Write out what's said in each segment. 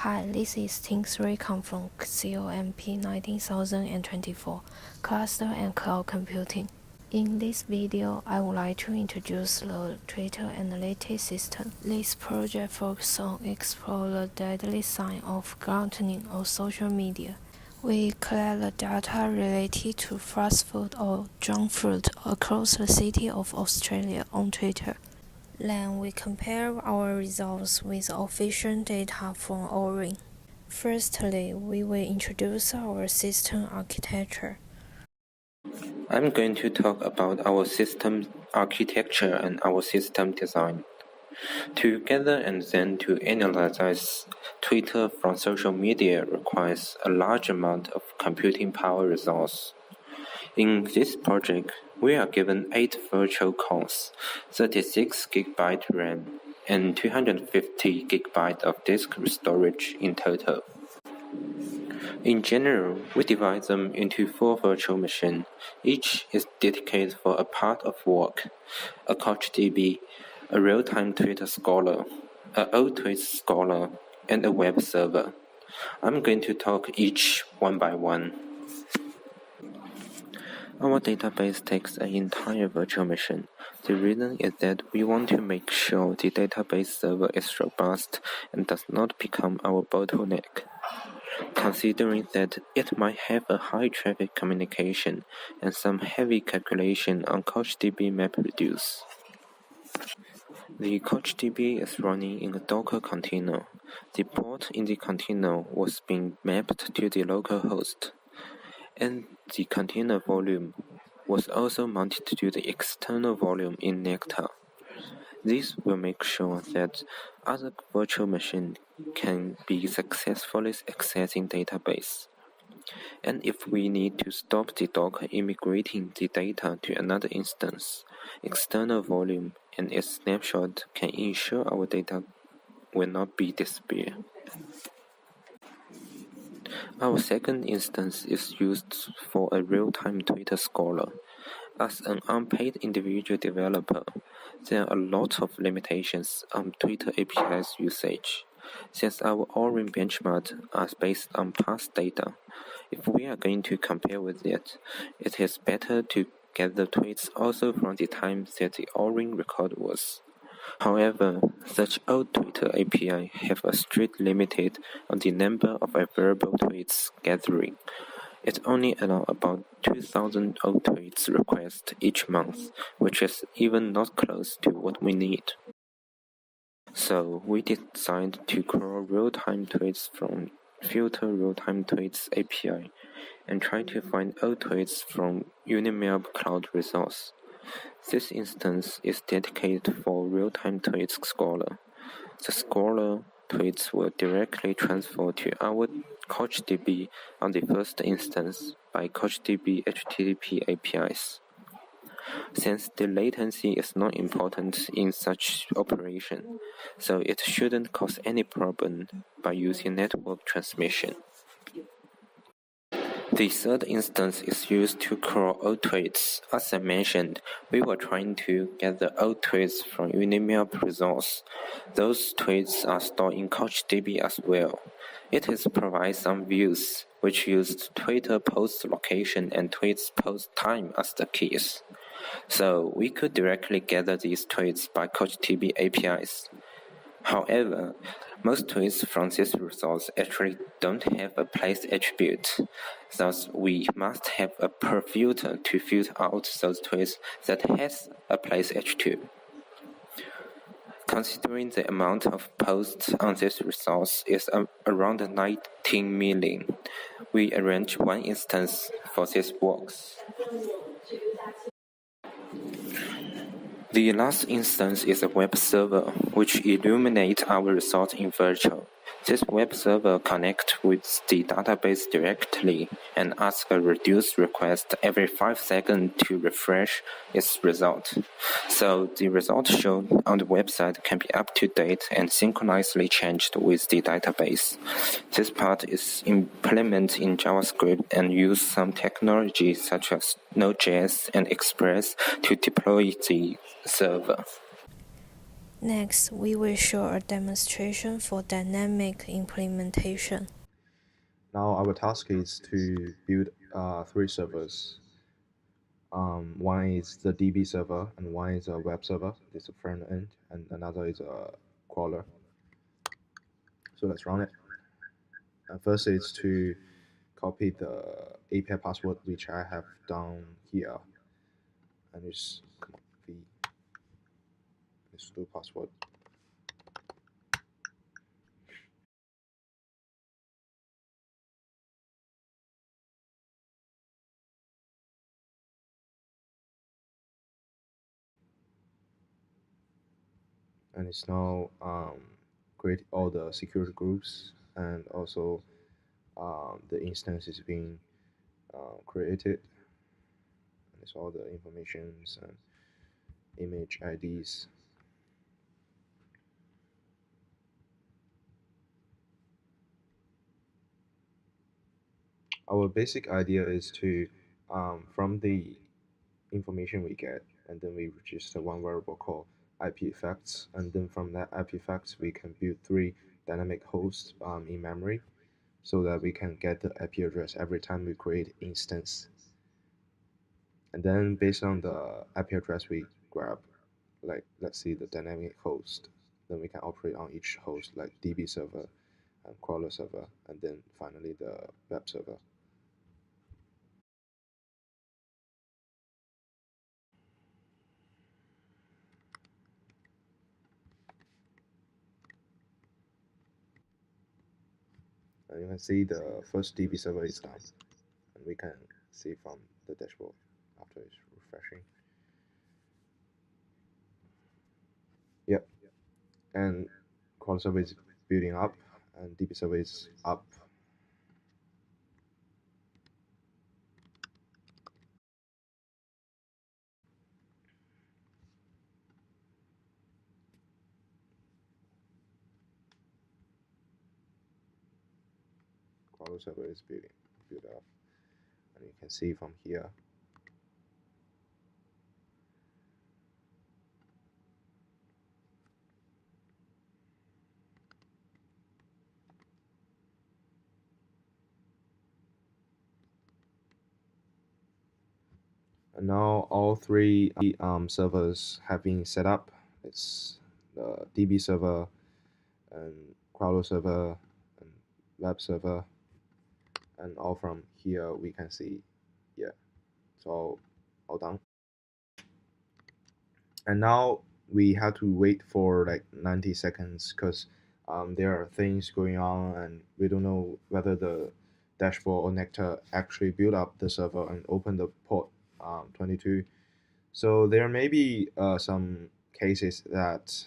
Hi, this is Ting3Com from COMP 19024, Cluster and Cloud Computing. In this video, I would like to introduce the Twitter Analytics System. This project focuses on explore the deadly sign of gluttony on social media. We collect the data related to fast food or junk food across the city of Australia on Twitter. Then we compare our results with official data from Orin. Firstly, we will introduce our system architecture. I'm going to talk about our system architecture and our system design. To gather and then to analyze Twitter from social media requires a large amount of computing power resource. In this project, we are given 8 virtual cores, 36 GB RAM, and 250 GB of disk storage in total. In general, we divide them into 4 virtual machines. Each is dedicated for a part of work: a CouchDB, a real-time Twitter scholar, a OTweets scholar, and a web server. I'm going to talk each one by one. Our database takes an entire virtual machine. The reason is that we want to make sure the database server is robust and does not become our bottleneck. Considering that it might have a high traffic communication and some heavy calculation on CouchDB MapReduce. The CouchDB is running in a Docker container. The port in the container was being mapped to the local host, and the container volume was also mounted to the external volume in Nectar. This will make sure that other virtual machines can be successfully accessing database. And if we need to stop the Docker immigrating the data to another instance, external volume and its snapshot can ensure our data will not be disappear. Our second instance is used for a real-time Twitter scholar. As an unpaid individual developer, there are a lot of limitations on Twitter API's usage. Since our Orin benchmarks are based on past data, if we are going to compare with it, it is better to gather tweets also from the time that the Orin record was. However, such old Twitter API have a strict limit on the number of available tweets gathering. It only allows about 2,000 old tweets requests each month, which is even not close to what we need. So we decided to crawl real-time tweets from Filter Real-Time Tweets API and try to find old tweets from Unimap Cloud resource. This instance is dedicated for real-time tweets scholar. The scholar tweets will directly transfer to our CouchDB on the first instance by CouchDB HTTP APIs. Since the latency is not important in such operation, so it shouldn't cause any problem by using network transmission. The third instance is used to crawl old tweets. As I mentioned, we were trying to gather old tweets from Unimap resource. Those tweets are stored in CouchDB as well. It provides some views, which used Twitter post location and tweets post time as the keys. So we could directly gather these tweets by CouchDB APIs. However, most tweets from this resource actually don't have a place attribute, thus we must have a per filter to filter out those tweets that has a place attribute. Considering the amount of posts on this resource is around 19 million, we arrange one instance for this works. The last instance is a web server, which illuminates our result in virtual. This web server connects with the database directly and asks a reduce request every 5 seconds to refresh its result. So the result shown on the website can be up to date and synchronously changed with the database. This part is implemented in JavaScript and uses some technology such as Node.js and Express to deploy the server. Next, we will show a demonstration for dynamic implementation. Now our task is to build 3 servers. One is the DB server, and one is a web server. This is a front end, and another is a crawler. So let's run it. And first is to copy the API password, which I have down here, and it's command V. It's the password. And it's now create all the security groups, and also the instance is being created. And it's all the informations and image IDs. Our basic idea is to, from the information we get, and then we register one variable called IP effects, and then from that IP effects we can build 3 dynamic hosts in memory, so that we can get the IP address every time we create instance. And then based on the IP address we grab, like let's see the dynamic host, then we can operate on each host like DB server and crawler server, and then finally the web server. And you can see the first DB server is done, and we can see from the dashboard after it's refreshing. Yep, and crawler server is building up, and DB server is up. Crawler server is built up, and you can see from here. And now all 3 servers have been set up. It's the DB server, and crawler server, and web server, and all from here we can see, yeah, it's all done. And now we have to wait for like 90 seconds because there are things going on, and we don't know whether the dashboard or Nectar actually build up the server and open the port 22. So there may be some cases that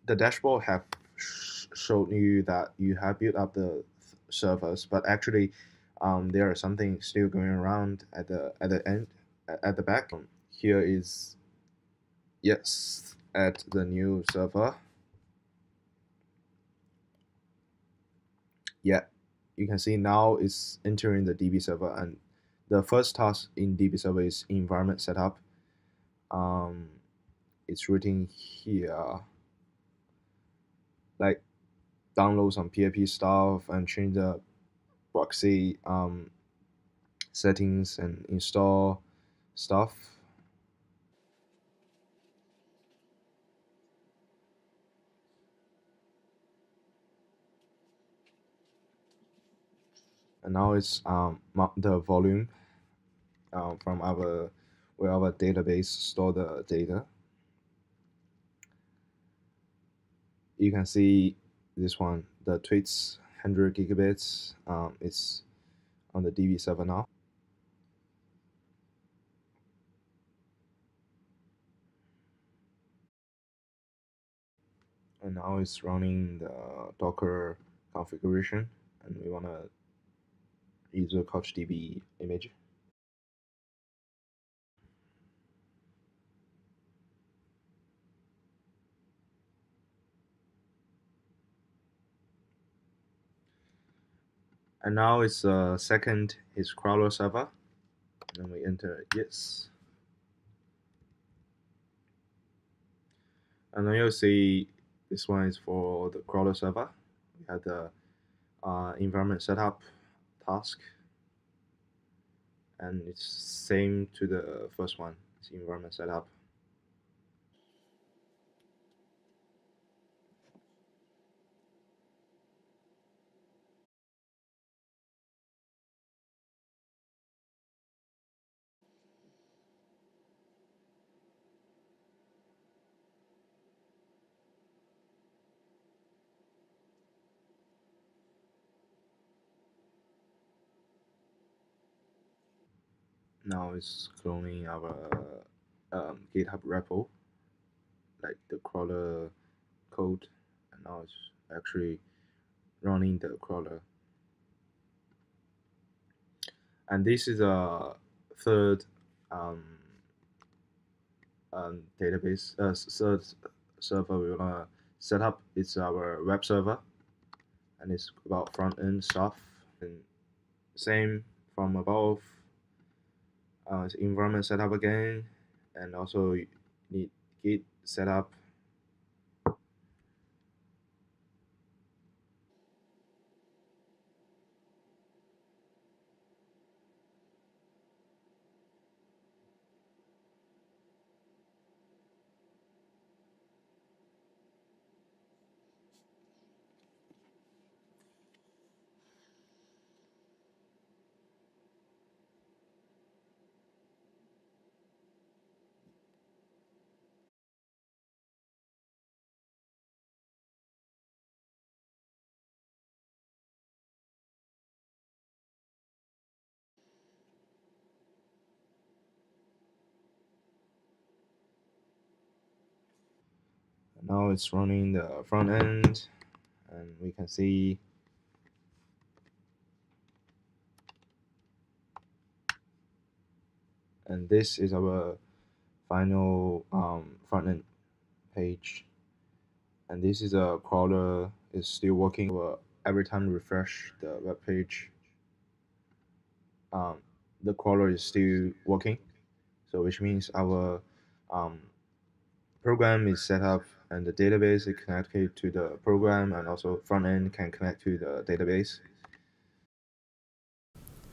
the dashboard have showed you that you have built up the servers, but actually there are something still going around at the end, at the back. Here is, yes, at the new server. Yeah, you can see now it's entering the DB server, and the first task in DB server is environment setup. It's written here, like download some PHP stuff and change the proxy settings and install stuff. And now it's the volume from our where our database store the data. You can see this one, the tweets 100 gigabits. It's on the DB server now. And now it's running the Docker configuration, and we want to use a CouchDB image. And now it's second is crawler server. And then we enter yes. And then you'll see this one is for the crawler server. We had the environment setup task, and it's same to the first one. It's environment setup. Now it's cloning our GitHub repo, like the crawler code, and now it's actually running the crawler. And this is a third database third server we wanna set up. It's our web server, and it's about front end stuff. And same from above. It's environment setup again, and also you need Git setup. Now it's running the front end, and we can see and this is our final front end page, and this is a crawler is still working. Every time we refresh the web page, the crawler is still working, so which means our um, program is set up and the database is connected to the program, and also front end can connect to the database.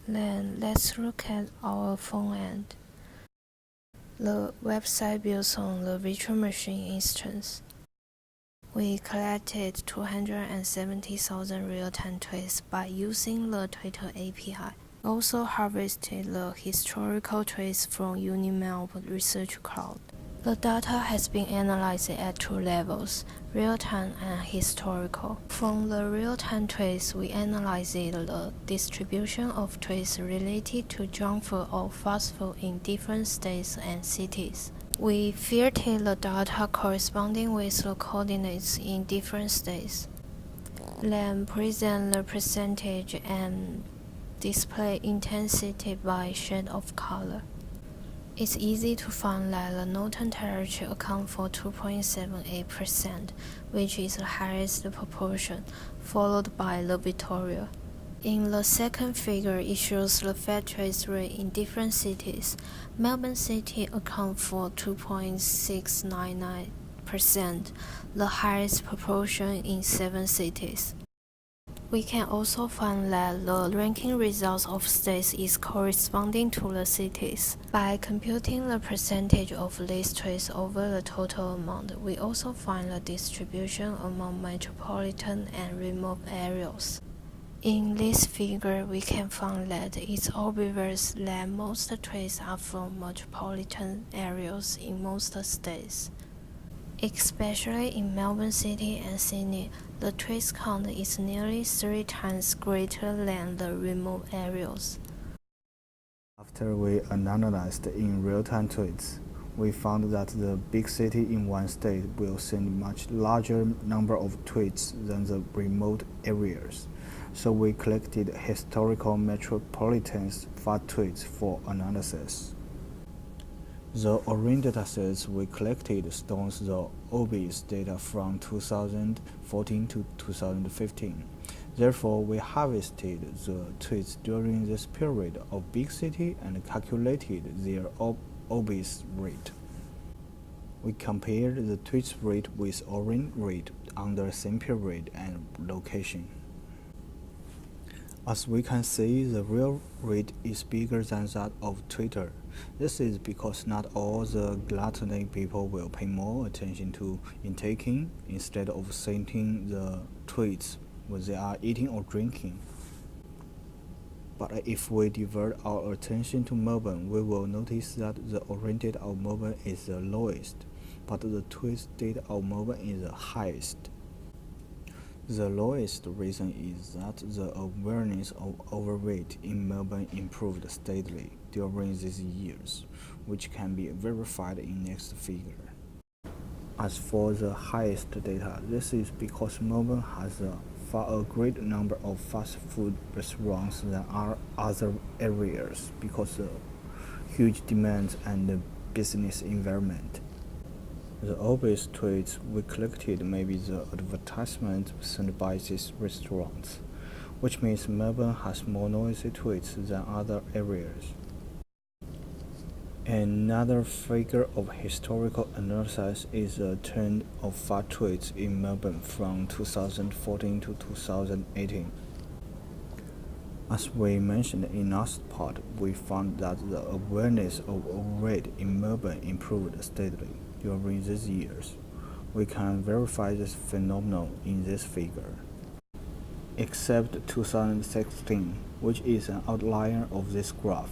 Then let's look at our front end. The website builds on the virtual machine instance. We collected 270,000 real-time tweets by using the Twitter API. Also harvested the historical tweets from Unimail Research Cloud. The data has been analyzed at two levels, real-time and historical. From the real-time tweets, we analyzed the distribution of tweets related to junk food or fast food in different states and cities. We filtered the data corresponding with the coordinates in different states, then present the percentage and display intensity by shade of color. It's easy to find that the northern territory accounts for 2.78%, which is the highest proportion, followed by the Victoria. In the second figure, it shows the fair trade rate in different cities. Melbourne City accounts for 2.699%, the highest proportion in 7 cities. We can also find that the ranking results of states is corresponding to the cities. By computing the percentage of these tweets over the total amount, we also find the distribution among metropolitan and remote areas. In this figure, we can find that it's obvious that most tweets are from metropolitan areas in most states. Especially in Melbourne City and Sydney, the tweets count is nearly 3 times greater than the remote areas. After we analyzed in real-time tweets, we found that the big city in one state will send much larger number of tweets than the remote areas. So we collected historical metropolitans far tweets for analysis. The orange datasets we collected stores the obese data from 2014 to 2015. Therefore, we harvested the tweets during this period of big city and calculated their obese rate. We compared the tweet rate with orange rate under the same period and location. As we can see, the real rate is bigger than that of Twitter. This is because not all the gluttony people will pay more attention to intaking instead of sending the tweets when they are eating or drinking. But if we divert our attention to Melbourne, we will notice that the orange data of Melbourne is the lowest, but the tweet data of Melbourne is the highest. The lowest reason is that the awareness of overweight in Melbourne improved steadily during these years, which can be verified in next figure. As for the highest data, this is because Melbourne has a far greater number of fast food restaurants than other areas because of huge demand and the business environment. The obvious tweets we collected may be the advertisements sent by these restaurants, which means Melbourne has more noisy tweets than other areas. Another figure of historical analysis is the trend of fat tweets in Melbourne from 2014 to 2018. As we mentioned in last part, we found that the awareness of overweight in Melbourne improved steadily during these years. We can verify this phenomenon in this figure. Except 2016, which is an outlier of this graph,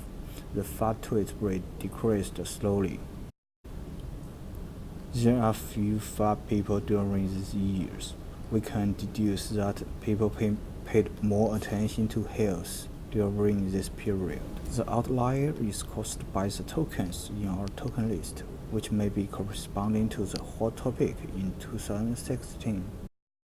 the fat tweet rate decreased slowly. There are few fat people during these years. We can deduce that people paid more attention to health during this period. The outlier is caused by the tokens in our token list, which may be corresponding to the hot topic in 2016.